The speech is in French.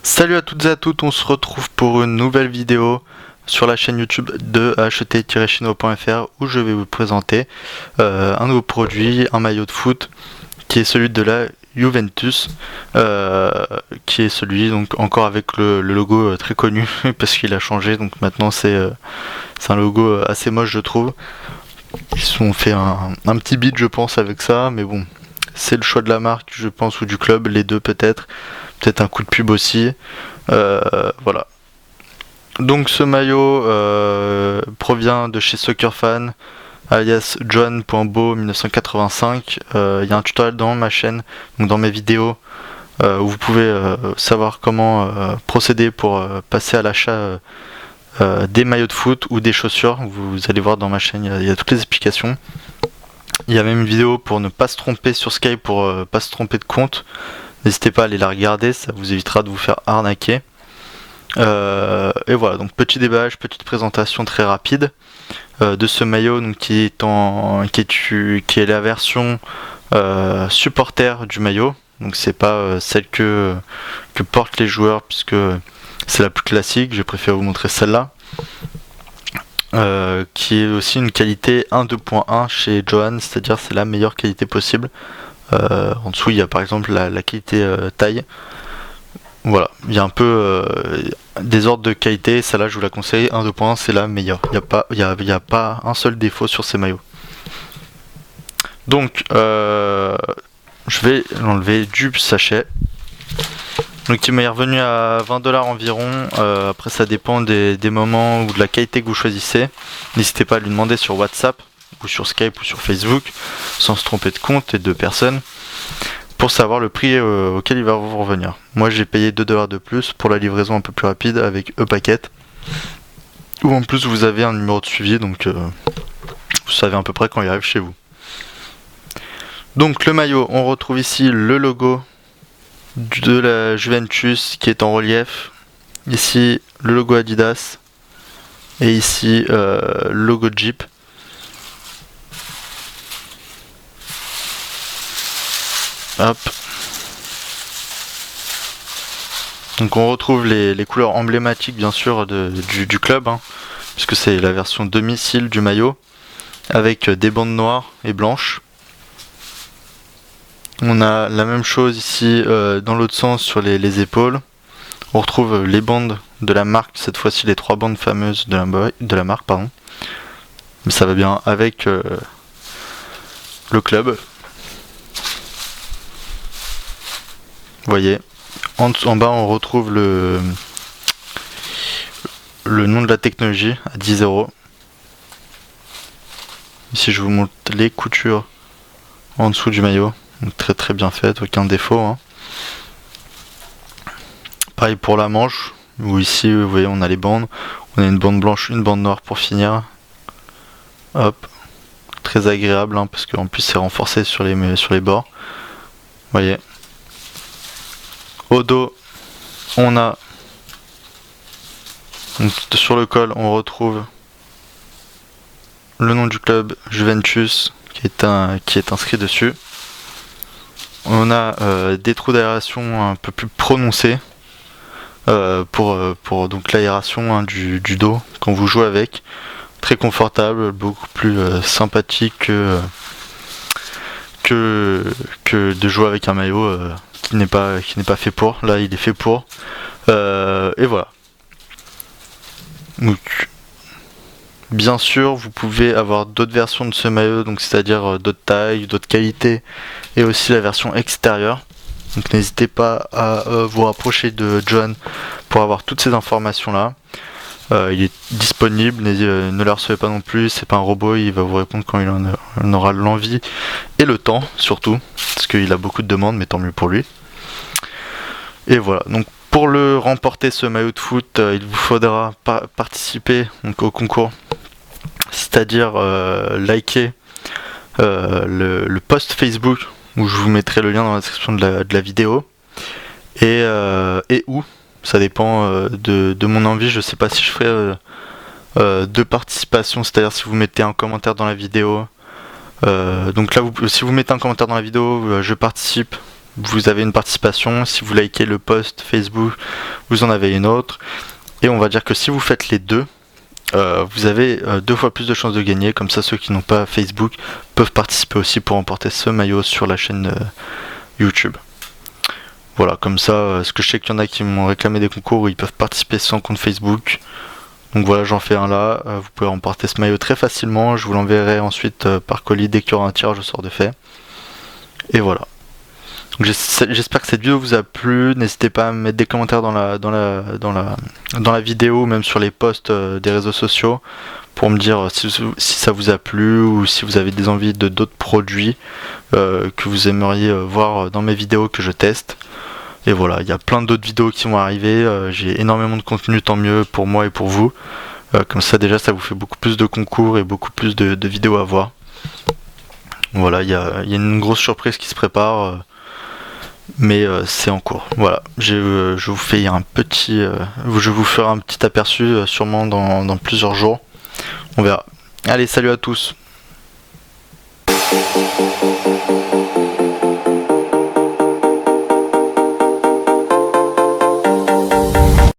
Salut à toutes et à tous, on se retrouve pour une nouvelle vidéo sur la chaîne YouTube de acheter-chinois.fr où je vais vous présenter un nouveau produit, un maillot de foot qui est celui de la Juventus, qui est celui donc encore avec le logo très connu parce qu'il a changé, donc maintenant c'est un logo assez moche je trouve. Ils se sont fait un petit bid je pense avec ça, mais bon, c'est le choix de la marque je pense ou du club, les deux peut-être un coup de pub aussi. Voilà. Donc ce maillot provient de chez Soccerfan alias John.bo 1985. Il y a un tutoriel dans ma chaîne, donc dans mes vidéos, où vous pouvez savoir comment procéder pour passer à l'achat des maillots de foot ou des chaussures. Vous allez voir dans ma chaîne, il y a toutes les explications. Il y a même une vidéo pour ne pas se tromper sur Skype, pour pas se tromper de compte. N'hésitez pas à aller la regarder, ça vous évitera de vous faire arnaquer. Et voilà, donc petit déballage, petite présentation très rapide de ce maillot, donc qui est la version supporter du maillot. Donc c'est pas celle que portent les joueurs, puisque c'est la plus classique. J'ai préféré vous montrer celle-là, qui est aussi une qualité 1.2.1 chez Johan, c'est-à-dire c'est la meilleure qualité possible. En dessous il y a par exemple la qualité taille. Voilà, il y a un peu des ordres de qualité, celle-là je vous la conseille, 1.2.1 c'est la meilleure, il n'y a pas un seul défaut sur ces maillots. Donc je vais l'enlever du sachet. Donc il m'est revenu à 20$ environ, après ça dépend des moments ou de la qualité que vous choisissez. N'hésitez pas à lui demander sur WhatsApp ou sur Skype ou sur Facebook, sans se tromper de compte et de personne, pour savoir le prix auquel il va vous revenir. Moi j'ai payé 2$ de plus pour la livraison un peu plus rapide avec E-Packet, où en plus vous avez un numéro de suivi, donc vous savez à peu près quand il arrive chez vous. Donc le maillot, on retrouve ici le logo de la Juventus qui est en relief, ici le logo Adidas et ici le logo Jeep. Hop. Donc on retrouve les couleurs emblématiques bien sûr du club, hein, puisque c'est la version domicile du maillot, avec des bandes noires et blanches. On a la même chose ici dans l'autre sens sur les épaules. On retrouve les bandes de la marque, cette fois-ci les 3 bandes fameuses de la marque, pardon. Mais ça va bien avec le club. Vous voyez, en bas on retrouve le nom de la technologie à 10€. Ici je vous montre les coutures en dessous du maillot, donc très bien faites, aucun défaut, hein. Pareil pour la manche, où ici vous voyez on a les bandes, on a une bande blanche, une bande noire pour finir. Hop, très agréable, hein, parce qu'en plus c'est renforcé sur les bords. Vous voyez. Au dos, on a donc, sur le col, on retrouve le nom du club Juventus qui est inscrit dessus. On a des trous d'aération un peu plus prononcés pour donc l'aération, hein, du dos quand vous jouez avec. Très confortable, beaucoup plus sympathique que de jouer avec un maillot qui n'est pas fait pour. Là il est fait pour, et voilà. Donc bien sûr vous pouvez avoir d'autres versions de ce maillot, donc c'est-à-dire d'autres tailles, d'autres qualités, et aussi la version extérieure. Donc n'hésitez pas à vous rapprocher de John pour avoir toutes ces informations là. Il est disponible, ne le harcelez pas non plus, c'est pas un robot, il va vous répondre quand il en aura l'envie et le temps surtout, parce qu'il a beaucoup de demandes, mais tant mieux pour lui. Et voilà, donc pour le remporter ce maillot de foot, il vous faudra participer donc, au concours, c'est-à-dire liker le post Facebook, où je vous mettrai le lien dans la description de la vidéo, et où ça dépend de mon envie. Je sais pas si je ferai de participation, c'est-à-dire si vous mettez un commentaire dans la vidéo. Donc là, si vous mettez un commentaire dans la vidéo, je participe, vous avez une participation. Si vous likez le post Facebook, vous en avez une autre. Et on va dire que si vous faites les deux, vous avez 2 fois plus de chances de gagner. Comme ça, ceux qui n'ont pas Facebook peuvent participer aussi pour remporter ce maillot sur la chaîne YouTube. Voilà, comme ça, parce que je sais qu'il y en a qui m'ont réclamé des concours où ils peuvent participer sans compte Facebook. Donc voilà, j'en fais un là. Vous pouvez remporter ce maillot très facilement. Je vous l'enverrai ensuite par colis dès qu'il y aura un tirage au sort de fait. Et voilà. Donc j'espère que cette vidéo vous a plu. N'hésitez pas à mettre des commentaires dans la vidéo, ou même sur les posts des réseaux sociaux, pour me dire si ça vous a plu ou si vous avez des envies de d'autres produits que vous aimeriez voir dans mes vidéos que je teste. Et voilà, il y a plein d'autres vidéos qui vont arriver. J'ai énormément de contenu, tant mieux pour moi et pour vous. Comme ça déjà, ça vous fait beaucoup plus de concours et beaucoup plus de vidéos à voir. Voilà, il y a une grosse surprise qui se prépare. Mais c'est en cours. Voilà, je vous fais je vous ferai un petit aperçu sûrement dans plusieurs jours. On verra. Allez, salut à tous.